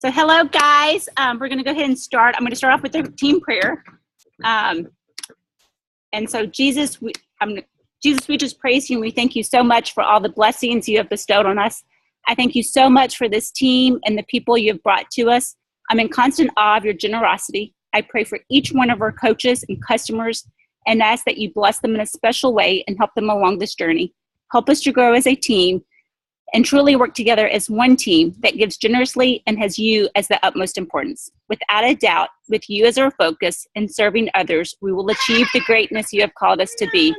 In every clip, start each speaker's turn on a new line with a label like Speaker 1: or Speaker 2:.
Speaker 1: So hello, guys. We're going to go ahead and start. I'm going to start off with the team prayer. And so Jesus, we just praise you and we thank you so much for all the blessings you have bestowed on us. I thank you so much for this team and the people you have brought to us. I'm in constant awe of your generosity. I pray for each one of our coaches and customers and ask that you bless them in a special way and help them along this journey. Help us to grow as a team and truly work together as one team that gives generously and has you as the utmost importance. Without a doubt, with you as our focus and serving others, we will achieve the greatness you have called us to be.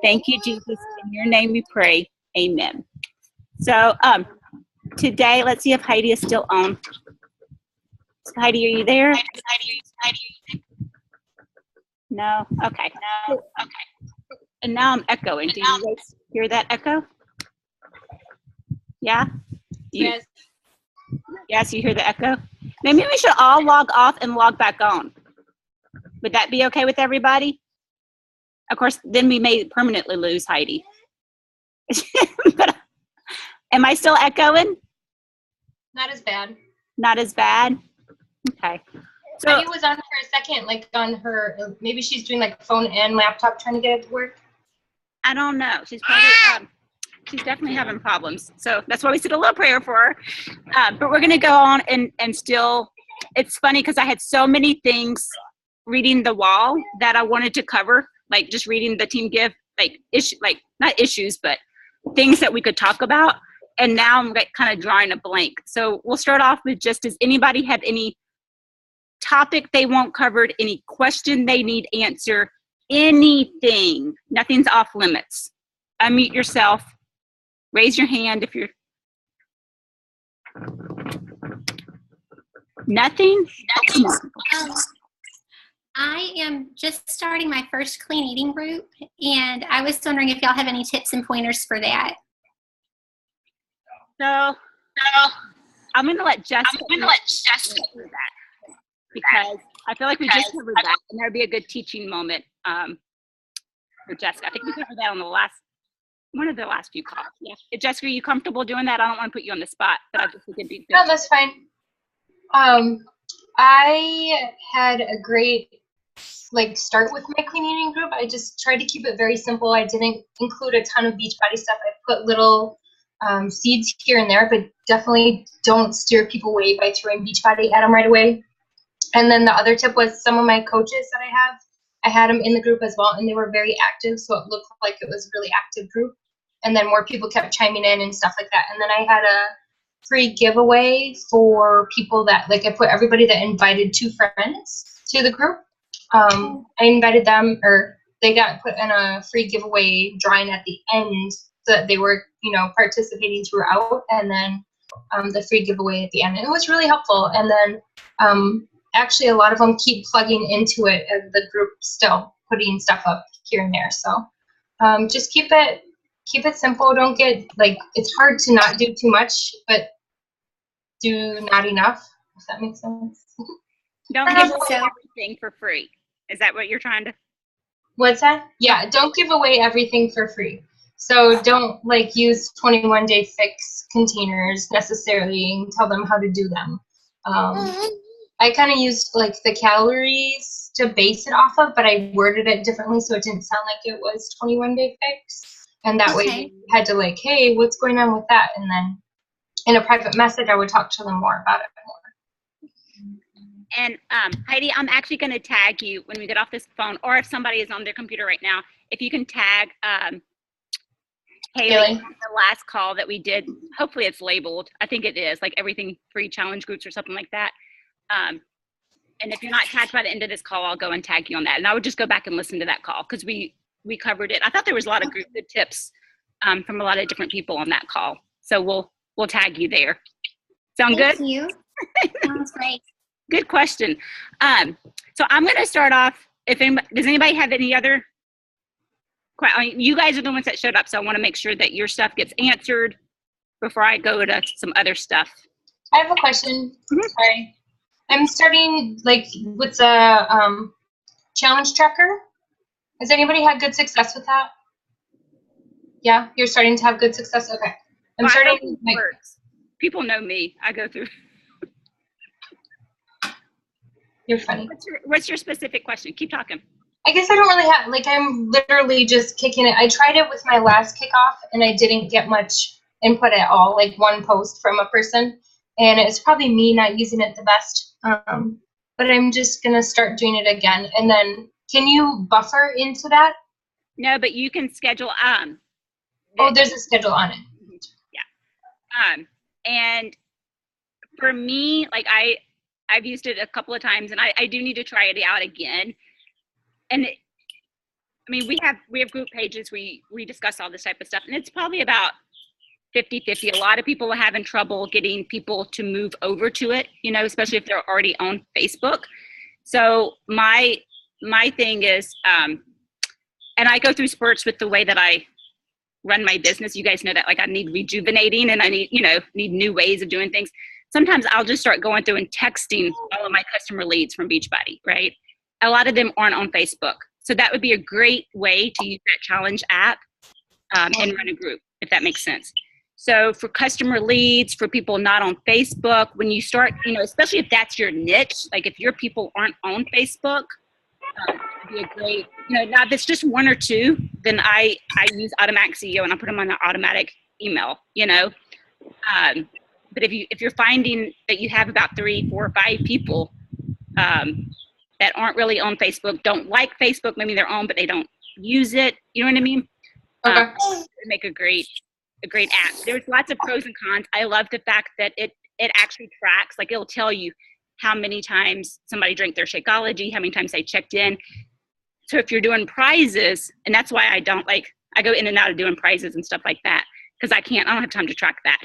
Speaker 1: Thank you, Jesus. In your name we pray. Amen. So today, let's see if Heidi is still on. Heidi, are you there? No? Okay. And now I'm echoing. Do you guys hear that echo? Yeah?
Speaker 2: Yes.
Speaker 1: Yes, you hear the echo? Maybe we should all log off and log back on. Would that be okay with everybody? Of course, then we may permanently lose Heidi. But, am I still echoing?
Speaker 2: Not as bad.
Speaker 1: Not as bad? Okay. So
Speaker 2: Heidi was on for a second, like on her, maybe she's doing like phone and laptop trying to get it to work.
Speaker 1: I don't know. She's probably, she's definitely having problems. So that's why we said a little prayer for her. But we're going to go on and still, it's funny because I had so many things reading the wall that I wanted to cover, like just reading the team give, like not issues, but things that we could talk about. And now I'm like kind of drawing a blank. So we'll start off with just, does anybody have any topic they want covered, any question they need answer, anything? Nothing's off limits. Unmute yourself. Raise your hand if you're... Nothing?
Speaker 3: I am just starting my first clean eating group, and I was wondering if y'all have any tips and pointers for that.
Speaker 1: So I'm going to let Jessica do that, because I feel like we just covered that, and that would be a good teaching moment for Jessica. I think we covered that on one of the last few calls. Yeah. Jessica, are you comfortable doing that? I don't want to put you on the spot, but I just think it'd be good.
Speaker 2: No, that's fine. I had a great start with my clean eating group. I just tried to keep it very simple. I didn't include a ton of Beachbody stuff. I put little seeds here and there, but definitely don't steer people away by throwing Beachbody at them right away. And then the other tip was some of my coaches that I had them in the group as well, and they were very active, so it looked like it was a really active group. And then more people kept chiming in and stuff like that. And then I had a free giveaway for people that, I put everybody that invited 2 friends to the group. I invited them, or they got put in a free giveaway drawing at the end, so that they were, participating throughout, and then the free giveaway at the end. And it was really helpful. And then actually a lot of them keep plugging into it as the group, still putting stuff up here and there. So just keep it simple. Don't get, it's hard to not do too much, but do not enough, if that makes sense.
Speaker 1: Don't give away everything for free. Is that what you're trying to?
Speaker 2: What's that? Yeah, don't give away everything for free. So don't use 21-day fix containers necessarily and tell them how to do them. I kind of used the calories to base it off of, but I worded it differently so it didn't sound like it was 21-day fix. And that way you had to hey, what's going on with that? And then in a private message, I would talk to them more about it.
Speaker 1: And Heidi, I'm actually going to tag you when we get off this phone, or if somebody is on their computer right now, if you can tag Haley, the last call that we did. Hopefully it's labeled. I think it is, everything free challenge groups or something like that. And if you're not tagged by the end of this call, I'll go and tag you on that. And I would just go back and listen to that call, because we covered it. I thought there was a lot of good tips from a lot of different people on that call. So we'll tag you there. Sound good?
Speaker 3: Thank you. Sounds great.
Speaker 1: Good question. So I'm going to start off. Does anybody have any other? You guys are the ones that showed up, so I want to make sure that your stuff gets answered before I go to some other stuff.
Speaker 2: I have a question. Sorry. I'm starting with the challenge tracker. Has anybody had good success with that? Yeah, you're starting to have good success? Okay. I'm starting.
Speaker 1: Works. People know me. I go through.
Speaker 2: You're funny.
Speaker 1: What's your specific question? Keep talking.
Speaker 2: I guess I don't really have, like, I'm literally just kicking it. I tried it with my last kickoff, and I didn't get much input at all, like one post from a person. And it's probably me not using it the best. But I'm just going to start doing it again. And then can you buffer into that?
Speaker 1: No, but you can schedule.
Speaker 2: Oh, there's a schedule on it.
Speaker 1: Yeah. And for me, like I've used it a couple of times, and I do need to try it out again. And I mean, we have group pages. We discuss all this type of stuff, and it's probably about 50-50. A lot of people are having trouble getting people to move over to it, you know, especially if they're already on Facebook. So my thing is, and I go through spurts with the way that I run my business. You guys know that, like, I need rejuvenating, and I need new ways of doing things. Sometimes I'll just start going through and texting all of my customer leads from Beachbody, right? A lot of them aren't on Facebook. So that would be a great way to use that challenge app and run a group, if that makes sense. So for customer leads, for people not on Facebook, when you start, you know, especially if that's your niche, like if your people aren't on Facebook, it'd be a great, you know, now if it's just one or two, then I use automatic CEO and I put them on the automatic email, you know. But if you're finding that you have about 3, 4, 5 people that aren't really on Facebook, don't like Facebook, maybe they're on, but they don't use it, you know what I mean?
Speaker 2: Okay.
Speaker 1: Make a great app. There's lots of pros and cons. I love the fact that it actually tracks, like it'll tell you how many times somebody drank their Shakeology, how many times they checked in. So if you're doing prizes, and that's why I go in and out of doing prizes and stuff like that, because I don't have time to track that.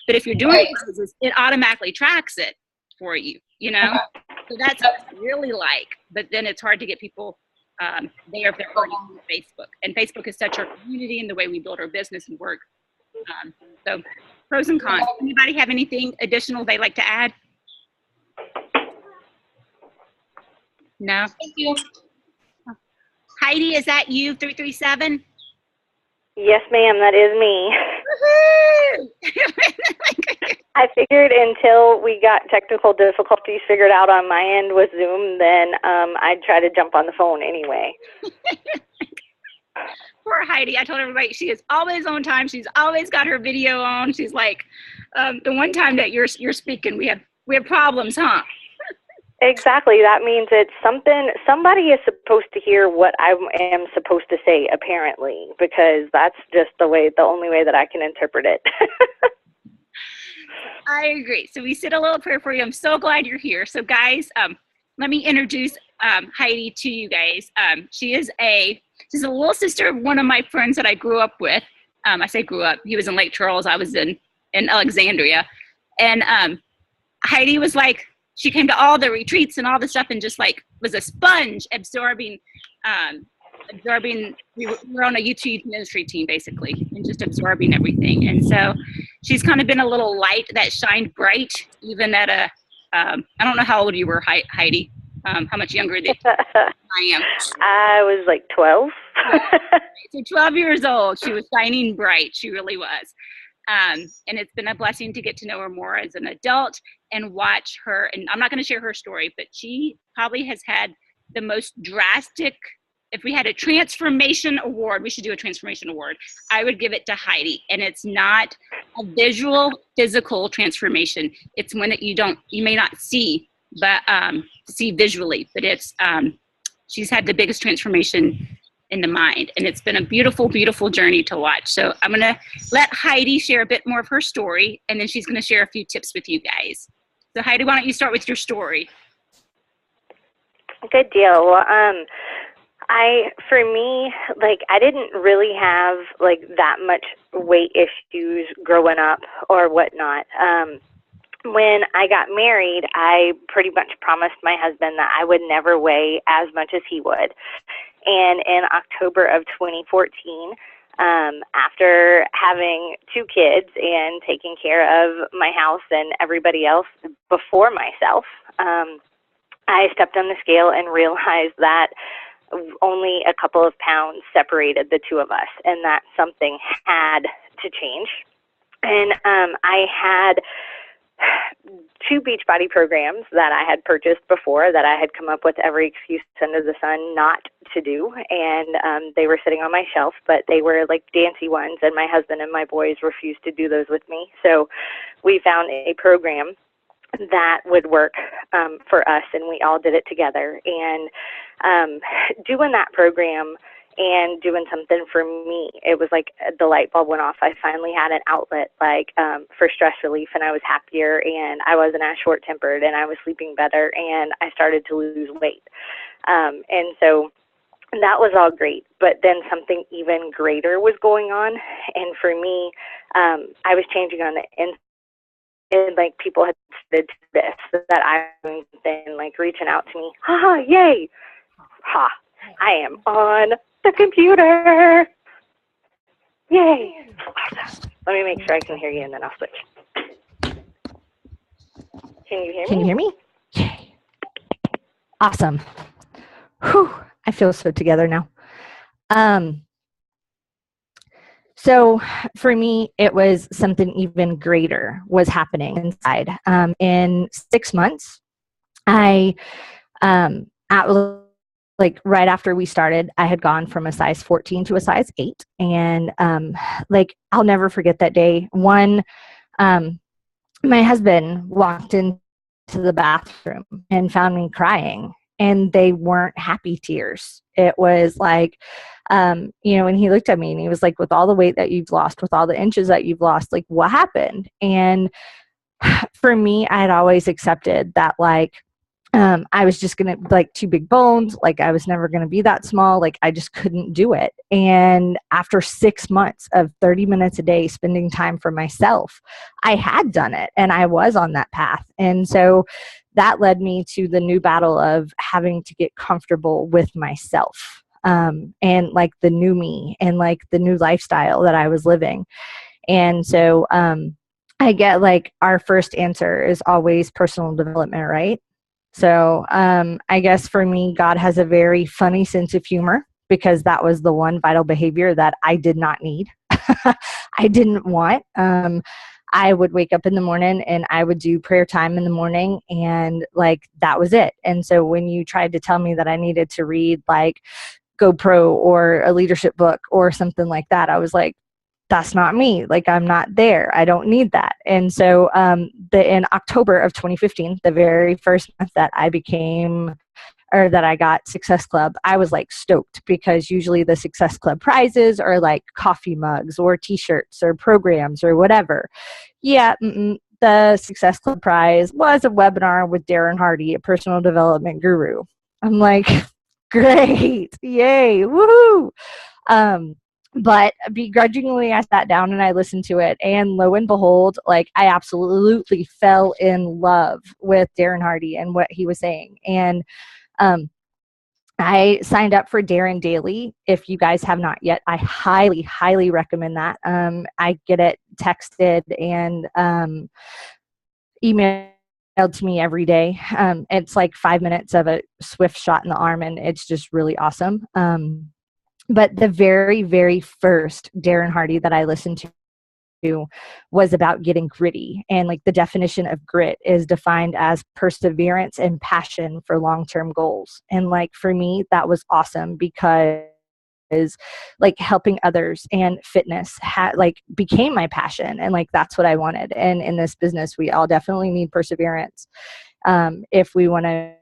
Speaker 1: But if you're doing prizes, it automatically tracks it for you, you know? So that's what I really like. But then it's hard to get people there if they're already on Facebook. And Facebook is such our community and the way we build our business and work. So pros and cons. Anybody have anything additional they'd like to add? No?
Speaker 2: Thank you.
Speaker 1: Heidi, is that you, 337?
Speaker 4: Yes, ma'am, that is me. I figured until we got technical difficulties figured out on my end with Zoom, then I'd try to jump on the phone anyway.
Speaker 1: Poor Heidi. I told everybody she is always on time. She's always got her video on. She's like, the one time that you're speaking, we have problems, huh?
Speaker 4: Exactly. That means it's somebody is supposed to hear what I am supposed to say, apparently, because that's just the only way that I can interpret it. I
Speaker 1: agree. So we said a little prayer for you. I'm so glad you're here. So guys, let me introduce Heidi to you guys. She's a little sister of one of my friends that I grew up with. I say grew up. He was in Lake Charles. I was in Alexandria. And Heidi was like, she came to all the retreats and all the stuff and just like was a sponge absorbing. We were on a YouTube ministry team basically and just absorbing everything. And so she's kind of been a little light that shined bright even at I don't know how old you were, Heidi. How much younger than I am?
Speaker 4: I was like 12.
Speaker 1: So 12 years old, she was shining bright. She really was. And it's been a blessing to get to know her more as an adult and watch her. And I'm not going to share her story, but she probably has had the most drastic. If we had a transformation award, we should do a transformation award. I would give it to Heidi. And it's not a visual, physical transformation. It's one that you may not see, but see visually. But it's she's had the biggest transformation in the mind. And it's been a beautiful, beautiful journey to watch. So I'm going to let Heidi share a bit more of her story, and then she's going to share a few tips with you guys. So Heidi, why don't you start with your story?
Speaker 4: Good deal. Well, for me, like, I didn't really have like that much weight issues growing up or whatnot. When I got married, I pretty much promised my husband that I would never weigh as much as he would. And in October of 2014, after having 2 kids and taking care of my house and everybody else before myself, I stepped on the scale and realized that only a couple of pounds separated the 2 of us, and that something had to change. And I had two Beachbody programs that I had purchased before that I had come up with every excuse under the sun not to do. And they were sitting on my shelf, but they were like dancy ones, and my husband and my boys refused to do those with me. So we found a program that would work for us, and we all did it together. And doing that program and doing something for me, it was like the light bulb went off. I finally had an outlet for stress relief, and I was happier, and I wasn't as short-tempered, and I was sleeping better, and I started to lose weight. And so that was all great, but then something even greater was going on. And for me, I was changing on the inside. And like people had said this, that I've been like reaching out to me. Ha, yay! Ha! I am on the computer. Yay! Awesome. Let me make sure I can hear you, and then I'll switch. Can you hear me?
Speaker 5: Can you hear me? Yay! Awesome. Whew! I feel so together now. So for me, it was something even greater was happening inside. In 6 months, right after we started, I had gone from a size 14 to a size 8. And I'll never forget that day. My husband walked into the bathroom and found me crying, and they weren't happy tears. It was like, and he looked at me and he was like, with all the weight that you've lost, with all the inches that you've lost, like, what happened? And for me, I had always accepted that, I was just going to, like, too big bones. Like, I was never going to be that small. Like, I just couldn't do it. And after 6 months of 30 minutes a day, spending time for myself, I had done it, and I was on that path. And so that led me to the new battle of having to get comfortable with myself, and like the new me, and like the new lifestyle that I was living. And so I get like our first answer is always personal development, right? So I guess for me, God has a very funny sense of humor, because that was the one vital behavior that I did not need. I didn't want. I would wake up in the morning and I would do prayer time in the morning, and like that was it. And so when you tried to tell me that I needed to read like GoPro or a leadership book or something like that, I was like, that's not me. Like, I'm not there. I don't need that. And so in October of 2015, the very first month that I got Success Club, I was like stoked, because usually the Success Club prizes are like coffee mugs or t-shirts or programs or whatever. Yeah, the Success Club prize was a webinar with Darren Hardy, a personal development guru. I'm like, great, yay, woohoo. But begrudgingly, I sat down and I listened to it, and lo and behold, like, I absolutely fell in love with Darren Hardy and what he was saying. And I signed up for Darren Daily. If you guys have not yet, I highly, highly recommend that. I get it texted and emailed to me every day. It's like 5 minutes of a swift shot in the arm, and it's just really awesome. But the very, very first Darren Hardy that I listened to was about getting gritty. And like the definition of grit is defined as perseverance and passion for long-term goals. And like for me, that was awesome, because like helping others and fitness became my passion. And like, that's what I wanted. And in this business, we all definitely need perseverance if we want to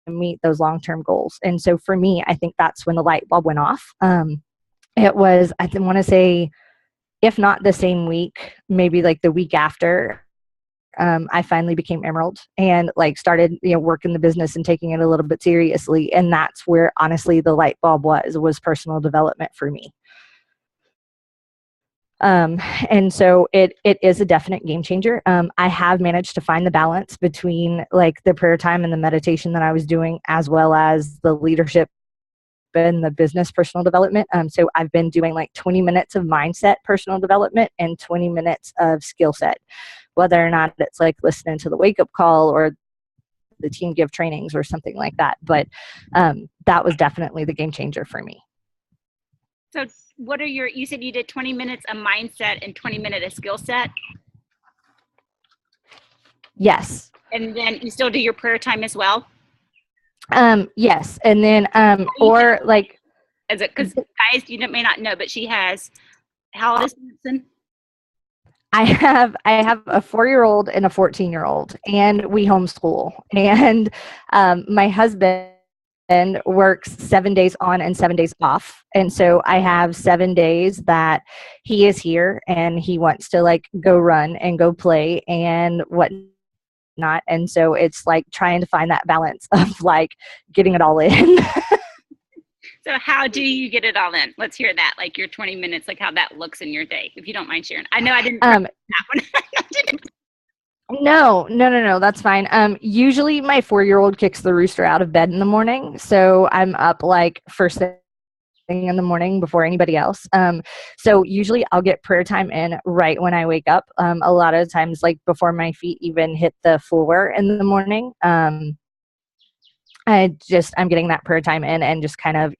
Speaker 5: meet those long-term goals. And so for me, I think that's when the light bulb went off. It was, I want to say, if not the same week, maybe like the week after, I finally became Emerald and like started, working the business and taking it a little bit seriously. And that's where honestly the light bulb was personal development for me. And so it is a definite game changer. I have managed to find the balance between like the prayer time and the meditation that I was doing, as well as the leadership and the business personal development. So I've been doing like 20 minutes of mindset personal development and 20 minutes of skill set, whether or not it's like listening to the wake up call or the team give trainings or something like that. But that was definitely the game changer for me.
Speaker 1: So you said you did 20 minutes of mindset and 20 minutes of skill set?
Speaker 5: Yes.
Speaker 1: And then you still do your prayer time as well?
Speaker 5: Yes. And then,
Speaker 1: or
Speaker 5: like,
Speaker 1: is it, because guys, you may not know, but she has, how old is Samson?
Speaker 5: I have a 4-year-old and a 14-year-old, and we homeschool. And my husband works 7 days on and 7 days off, and so I have 7 days that he is here, and he wants to like go run and go play and whatnot. And so it's like trying to find that balance of like getting it all in.
Speaker 1: So how do you get it all in? Let's hear that, like your 20 minutes, like how that looks in your day, if you don't mind sharing. I know I didn't that one.
Speaker 5: No, that's fine. Usually my 4-year-old kicks the rooster out of bed in the morning, so I'm up like first thing in the morning before anybody else. So usually I'll get prayer time in right when I wake up. A lot of times, like before my feet even hit the floor in the morning. I'm getting that prayer time in and just kind of,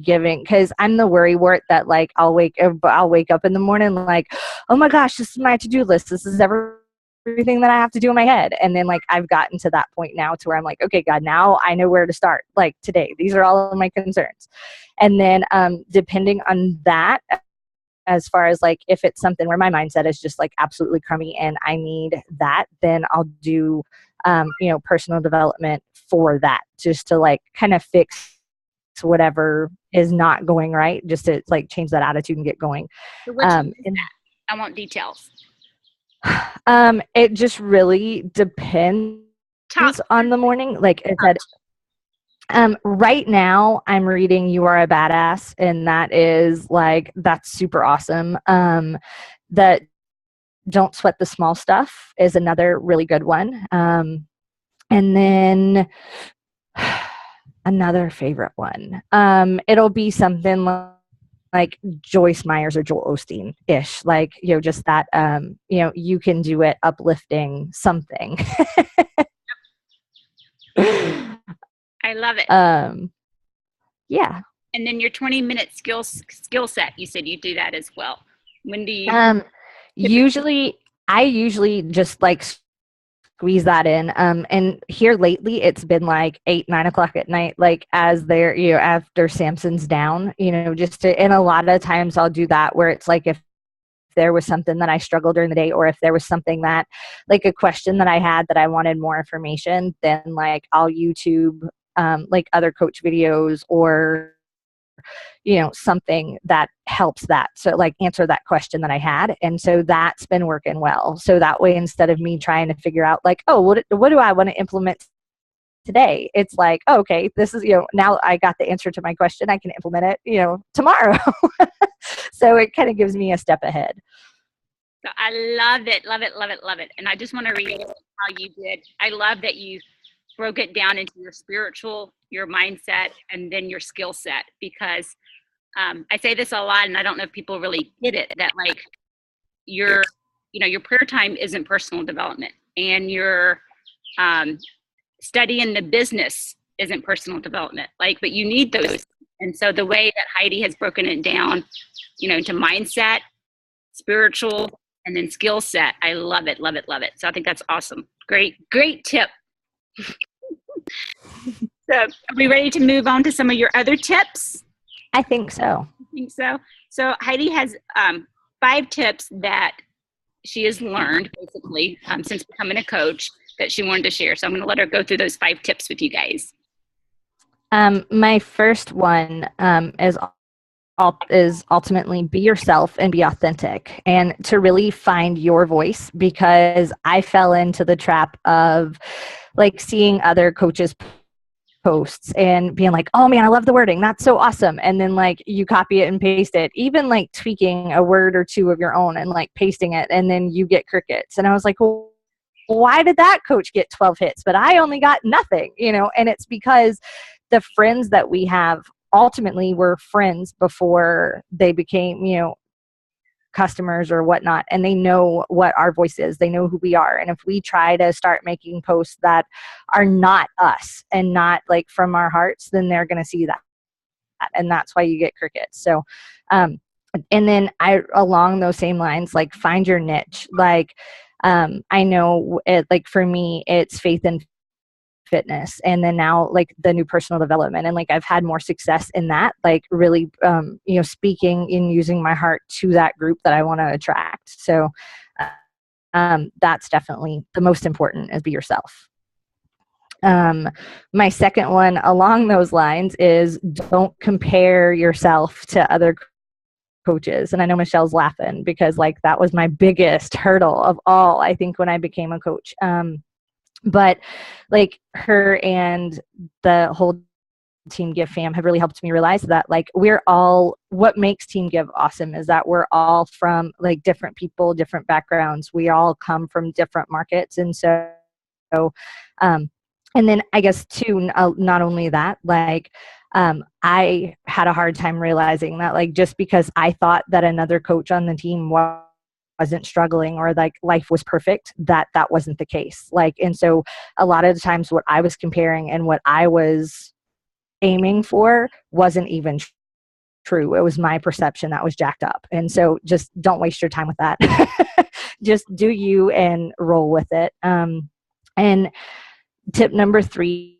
Speaker 5: giving, because I'm the worrywart that like I'll wake up in the morning like, oh my gosh, this is my to-do list. This is everything that I have to do in my head. And then like I've gotten to that point now to where I'm like, okay, God, now I know where to start. Like today, these are all of my concerns. And then depending on that, as far as like if it's something where my mindset is just like absolutely crummy and I need that, then I'll do personal development for that, just to like kind of fix whatever is not going right, just to like change that attitude and get going.
Speaker 1: So what time is that? I want details.
Speaker 5: It just really depends on the morning. Like I said, right now I'm reading You Are a Badass, and that's super awesome. That Don't Sweat the Small Stuff is another really good one. And then another favorite one. It'll be something like Joyce Myers or Joel Osteen-ish, like, just that, you can do it, uplifting something.
Speaker 1: I love it.
Speaker 5: Yeah.
Speaker 1: And then your 20-minute skill set, you said you do that as well. When do you?
Speaker 5: I usually just like squeeze that in. And here lately, it's been like 8-9 o'clock at night, like as they're, after Samson's down, and a lot of times I'll do that where it's like, if there was something that I struggled during the day, or if there was something that like a question that I had that I wanted more information, then like I'll YouTube, like other coach videos or something that helps that. So like answer that question that I had. And so that's been working well. So that way, instead of me trying to figure out like, oh, what do I want to implement today? It's like, oh, okay, this is, now I got the answer to my question. I can implement it, tomorrow. So it kind of gives me a step ahead.
Speaker 1: So I love it, love it, love it, love it. And I just want to read how you did. I love that you broke it down into your spiritual, your mindset, and then your skill set, because I say this a lot, and I don't know if people really get it, that like your prayer time isn't personal development, and your study in the business isn't personal development, but you need those. And so the way that Heidi has broken it down, into mindset, spiritual, and then skill set, I love it, love it, love it. So I think that's awesome. Great tip. So are we ready to move on to some of your other tips?
Speaker 5: I think so.
Speaker 1: So Heidi has 5 tips that she has learned basically since becoming a coach that she wanted to share. So I'm going to let her go through those 5 tips with you guys.
Speaker 5: My first one is ultimately be yourself and be authentic, and to really find your voice, because I fell into the trap of like seeing other coaches posts and being like, oh man, I love the wording, that's so awesome, and then like you copy it and paste it, even like tweaking a word or two of your own and like pasting it, and then you get crickets. And I was like, well, why did that coach get 12 hits but I only got nothing? And it's because the friends that we have ultimately were friends before they became customers or whatnot, and they know what our voice is, they know who we are. And if we try to start making posts that are not us and not like from our hearts, then they're going to see that, and that's why you get crickets. So and then along those same lines, like find your niche. Like I know it, like for me, it's faith and fitness, and then now like the new personal development, and like I've had more success in that, like really speaking and using my heart to that group that I want to attract. So that's definitely the most important, is be yourself. My second one along those lines is don't compare yourself to other coaches. And I know Michelle's laughing because like that was my biggest hurdle of all, I think, when I became a coach. But like her and the whole Team Give fam have really helped me realize that like we're all, what makes Team Give awesome is that we're all from like different people, different backgrounds. We all come from different markets. And so, and then I guess too, not only that, like, I had a hard time realizing that like, just because I thought that another coach on the team wasn't struggling or like life was perfect, that wasn't the case. Like, and so a lot of the times what I was comparing and what I was aiming for wasn't even true. It was my perception that was jacked up. And so just don't waste your time with that. Just do you and roll with it. And tip number 3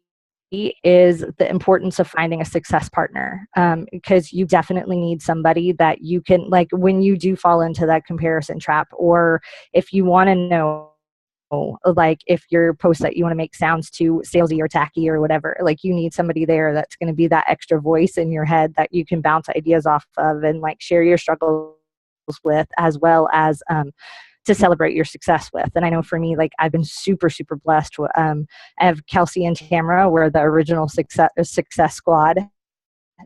Speaker 5: is the importance of finding a success partner, because you definitely need somebody that you can, like, when you do fall into that comparison trap, or if you want to know, like, if your post that you want to make sounds too salesy or tacky or whatever, like, you need somebody there that's going to be that extra voice in your head that you can bounce ideas off of and like share your struggles with, as well as to celebrate your success with. And I know for me, like, I've been super, super blessed. I have Kelsey and Tamara, were the original success squad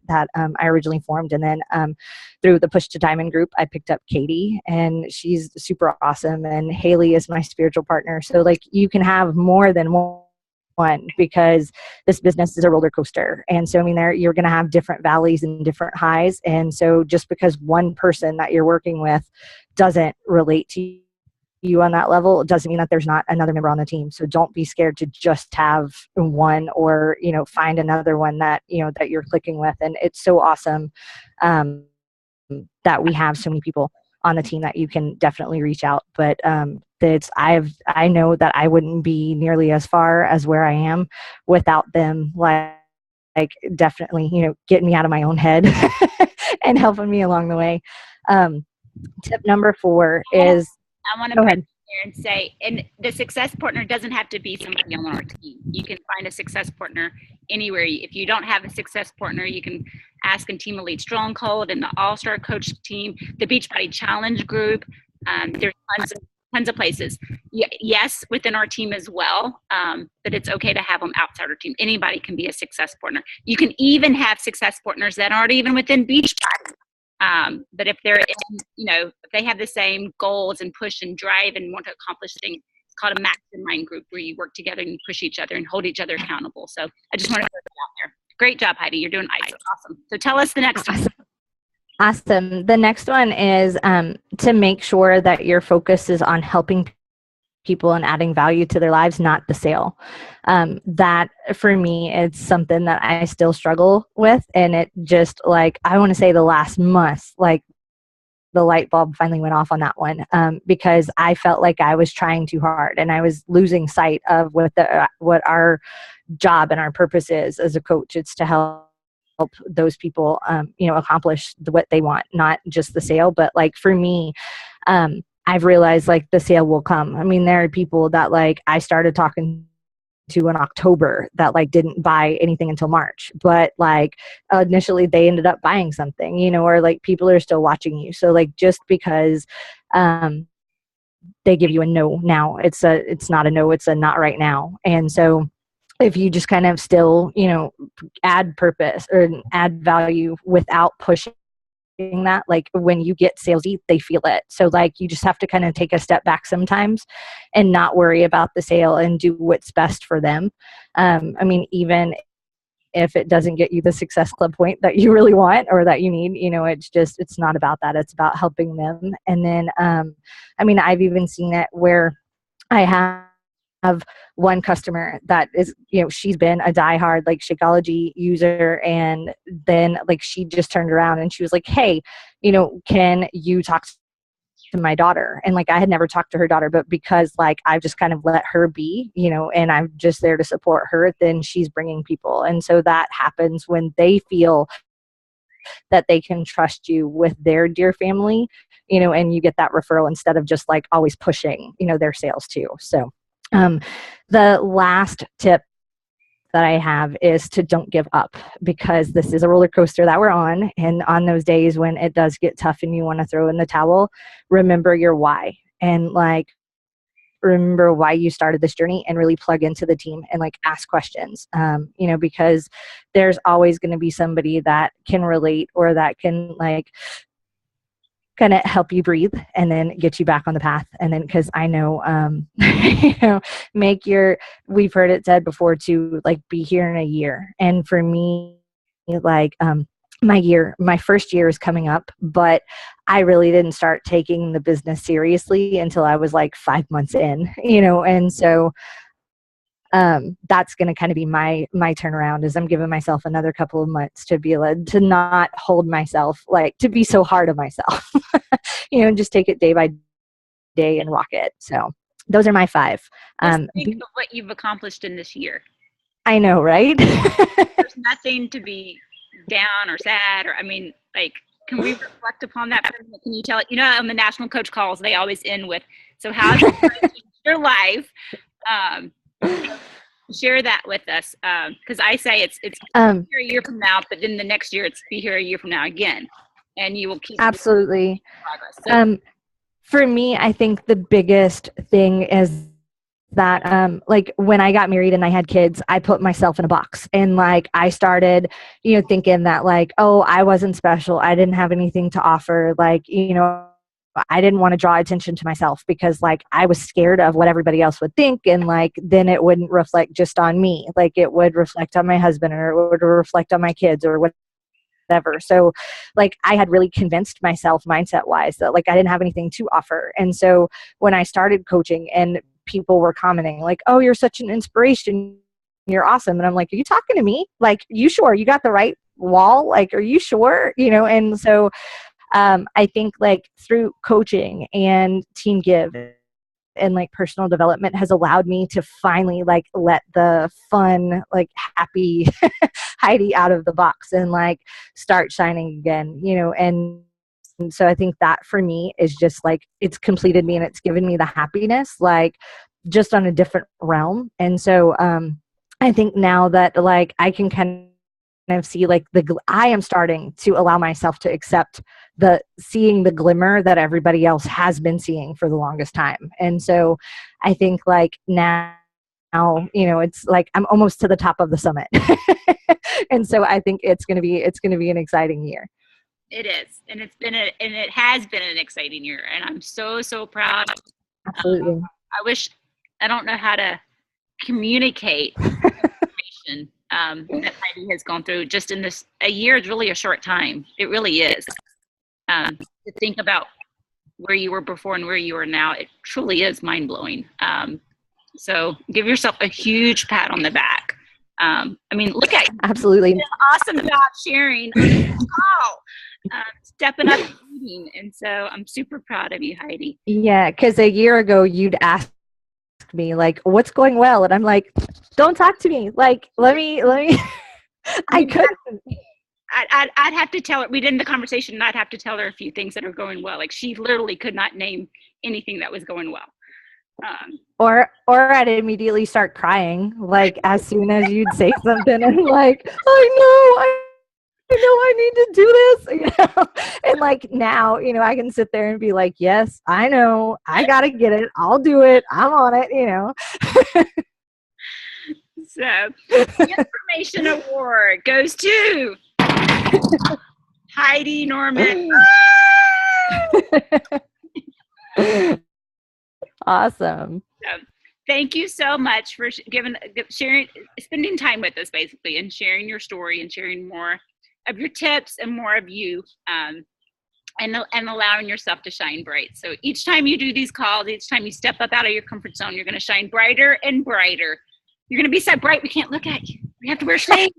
Speaker 5: that I originally formed. And then through the Push to Diamond group, I picked up Katie, and she's super awesome. And Haley is my spiritual partner. So like, you can have more than one, because this business is a roller coaster. And so, I mean, you're going to have different valleys and different highs. And so just because one person that you're working with doesn't relate to you on that level, it doesn't mean that there's not another member on the team. So don't be scared to just have one, or, find another one that, that you're clicking with. And it's so awesome that we have so many people on the team that you can definitely reach out. But I know that I wouldn't be nearly as far as where I am without them, like definitely, getting me out of my own head and helping me along the way. Tip number 4 is,
Speaker 1: I want to put here and say, and the success partner doesn't have to be somebody on our team. You can find a success partner anywhere. If you don't have a success partner, you can ask in Team Elite Stronghold and the All-Star Coach team, the Beachbody Challenge group. There's tons of places. Yes, within our team as well, but it's okay to have them outside our team. Anybody can be a success partner. You can even have success partners that aren't even within Beachbody. But if they're in, if they have the same goals and push and drive and want to accomplish things, it's called a mastermind group, where you work together and you push each other and hold each other accountable. So I just want to put that out there. Great job, Heidi. You're doing awesome. So tell us the next one.
Speaker 5: Awesome. The next one is to make sure that your focus is on helping people and adding value to their lives, not the sale. That for me, it's something that I still struggle with. And it just, like, I want to say the last month, like, the light bulb finally went off on that one, because I felt like I was trying too hard and I was losing sight of what our job and our purpose is as a coach. It's to help those people, accomplish what they want, not just the sale. But like, for me, I've realized like the sale will come. I mean, there are people that like I started talking to in October that like didn't buy anything until March, but like initially they ended up buying something, or like people are still watching you. So like, just because they give you a no now, it's not a no, it's a not right now. And so if you just kind of still, add purpose or add value without pushing that, like when you get salesy, they feel it. So like, you just have to kind of take a step back sometimes and not worry about the sale and do what's best for them. I mean, even if it doesn't get you the success club point that you really want or that you need, it's not about that. It's about helping them. And then, I mean, I've even seen it where I have one customer that is, she's been a diehard like Shakeology user, and then like she just turned around and she was like, hey, can you talk to to my daughter. And like, I had never talked to her daughter, but because like, I've just kind of let her be, and I'm just there to support her, then she's bringing people. And so that happens when they feel that they can trust you with their dear family, and you get that referral instead of just like always pushing, their sales too. So the last tip that I have is to don't give up, because this is a roller coaster that we're on. And on those days when it does get tough and you want to throw in the towel, remember your why, and like, remember why you started this journey, and really plug into the team and like ask questions, because there's always going to be somebody that can relate or that can like kind of help you breathe and then get you back on the path. And then, cause I know, we've heard it said before to like be here in a year. And for me, like, my first year is coming up, but I really didn't start taking the business seriously until I was like 5 months in, and so that's going to kind of be my turnaround, is I'm giving myself another couple of months to be able to not hold myself, like to be so hard on myself, and just take it day by day and rock it. So those are my 5.
Speaker 1: Just think of what you've accomplished in this year.
Speaker 5: I know, right?
Speaker 1: There's nothing to be down or sad, or, I mean, like, can we reflect upon that? Can you tell it? On the National Coach Calls, they always end with, so how's it changed your life? Share that with us, because I say it's here a year from now, but then the next year it's be here a year from now again, and you will keep
Speaker 5: absolutely
Speaker 1: progress. So,
Speaker 5: for me, I think the biggest thing is that like when I got married and I had kids, I put myself in a box, and like I started thinking that like, oh, I wasn't special, I didn't have anything to offer, like I didn't want to draw attention to myself, because like I was scared of what everybody else would think, and like then it wouldn't reflect just on me, like it would reflect on my husband, or it would reflect on my kids, or whatever. So like I had really convinced myself mindset wise that like I didn't have anything to offer. And so when I started coaching and people were commenting like, oh, you're such an inspiration, you're awesome, and I'm like, are you talking to me? Like, you sure you got the right wall? Like, are you sure? And so I think like through coaching and Team Give and like personal development has allowed me to finally like let the fun, like happy Heidi out of the box and like start shining again, and so I think that for me is just like, it's completed me and it's given me the happiness, like just on a different realm. And so I think now that like I can kind of see like I am starting to allow myself to accept seeing the glimmer that everybody else has been seeing for the longest time. And so I think like now, it's like I'm almost to the top of the summit. And so I think it's going to be an exciting year.
Speaker 1: it is, and it has been an exciting year, and I'm so proud.
Speaker 5: Absolutely.
Speaker 1: I don't know how to communicate information that Heidi has gone through just in a year is really a short time. It really is. To think about where you were before and where you are now, it truly is mind-blowing. So give yourself a huge pat on the back. I mean, look at you.
Speaker 5: Absolutely.
Speaker 1: You did an awesome job sharing on this call, stepping up and leading. And so I'm super proud of you, Heidi.
Speaker 5: Yeah, because a year ago you'd ask me like, what's going well? And I'm like, don't talk to me. Like, let me. I couldn't.
Speaker 1: I'd have to tell her, we'd end the conversation and I'd have to tell her a few things that are going well. Like, she literally could not name anything that was going well.
Speaker 5: Or I'd immediately start crying, like as soon as you'd say something, and like, I know I need to do this, and like now, I can sit there and be like, yes, I know, I gotta get it, I'll do it, I'm on it,
Speaker 1: So the information award goes to Heidi Norman.
Speaker 5: Awesome.
Speaker 1: So, thank you so much for sharing, spending time with us, basically, and sharing your story and sharing more of your tips and more of you, and allowing yourself to shine bright. So each time you do these calls, each time you step up out of your comfort zone, you're going to shine brighter and brighter. You're going to be so bright we can't look at you. We have to wear shades.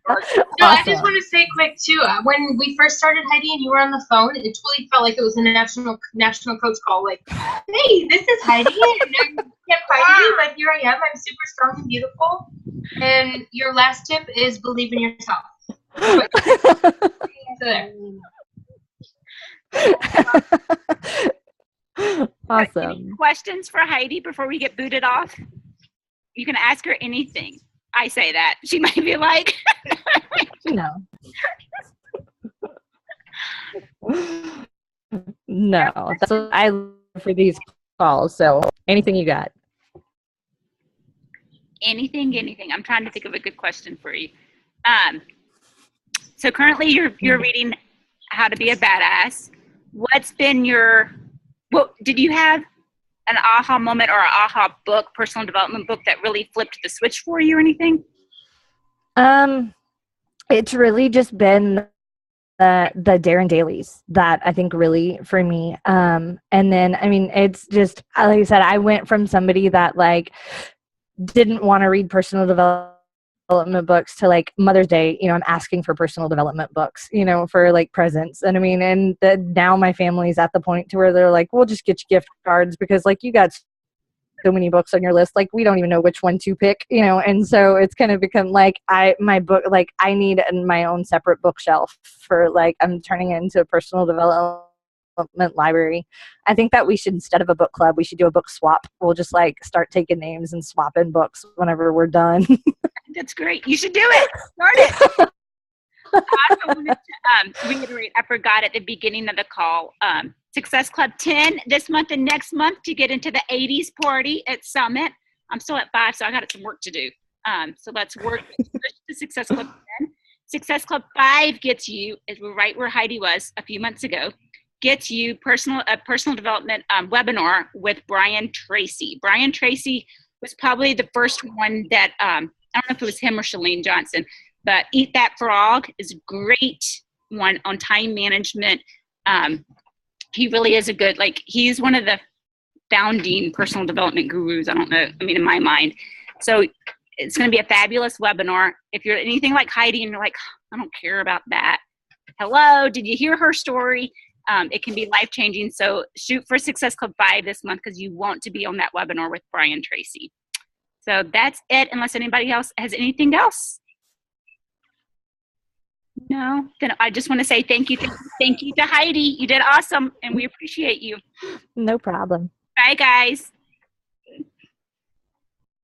Speaker 2: No, I just want to say quick too. When we first started, Heidi, and you were on the phone, it totally felt like it was a national coach call. Like, hey, this is Heidi, and I can't find you, but here I am. I'm super strong and beautiful. And your last tip is believe in yourself. So there.
Speaker 5: Awesome.
Speaker 1: Any questions for Heidi before we get booted off? You can ask her anything. I say that. She might be like,
Speaker 5: No. No. That's what I look for these calls. So anything you got.
Speaker 1: anything. I'm trying to think of a good question for you. So currently you're reading How to Be a Badass. What's been did you have an aha moment or an aha book, personal development book that really flipped the switch for you or anything?
Speaker 5: It's really just been the Darren Dailies that I think really for me. And then, I mean, it's just, like I said, I went from somebody that like didn't want to read personal development books to like Mother's Day, I'm asking for personal development books, for like presents. And I mean, and now my family's at the point to where they're like, we'll just get you gift cards because like you got so many books on your list, like we don't even know which one to pick, and so it's kind of become like I need my own separate bookshelf for like I'm turning it into a personal development library. I think that we should, instead of a book club, we should do a book swap. We'll just like start taking names and swapping books whenever we're done.
Speaker 1: That's great. You should do it. Start it. I also wanted to reiterate, I forgot at the beginning of the call, Success Club 10 this month and next month to get into the 80s party at Summit. I'm still at 5, so I got some work to do. So let's work to Success Club 10. Success Club 5 gets you, is right where Heidi was a few months ago, gets you a personal development webinar with Brian Tracy. Brian Tracy was probably the first one that, I don't know if it was him or Shalene Johnson, but Eat That Frog is a great one on time management. He really is he's one of the founding personal development gurus. I don't know, in my mind. So it's going to be a fabulous webinar. If you're anything like Heidi and you're like, I don't care about that. Hello, did you hear her story? It can be life-changing. So shoot for Success Club 5 this month because you want to be on that webinar with Brian Tracy. So that's it, unless anybody else has anything else. No, then I just want to say thank you to Heidi. You did awesome, and we appreciate you.
Speaker 5: No problem.
Speaker 1: Bye, guys.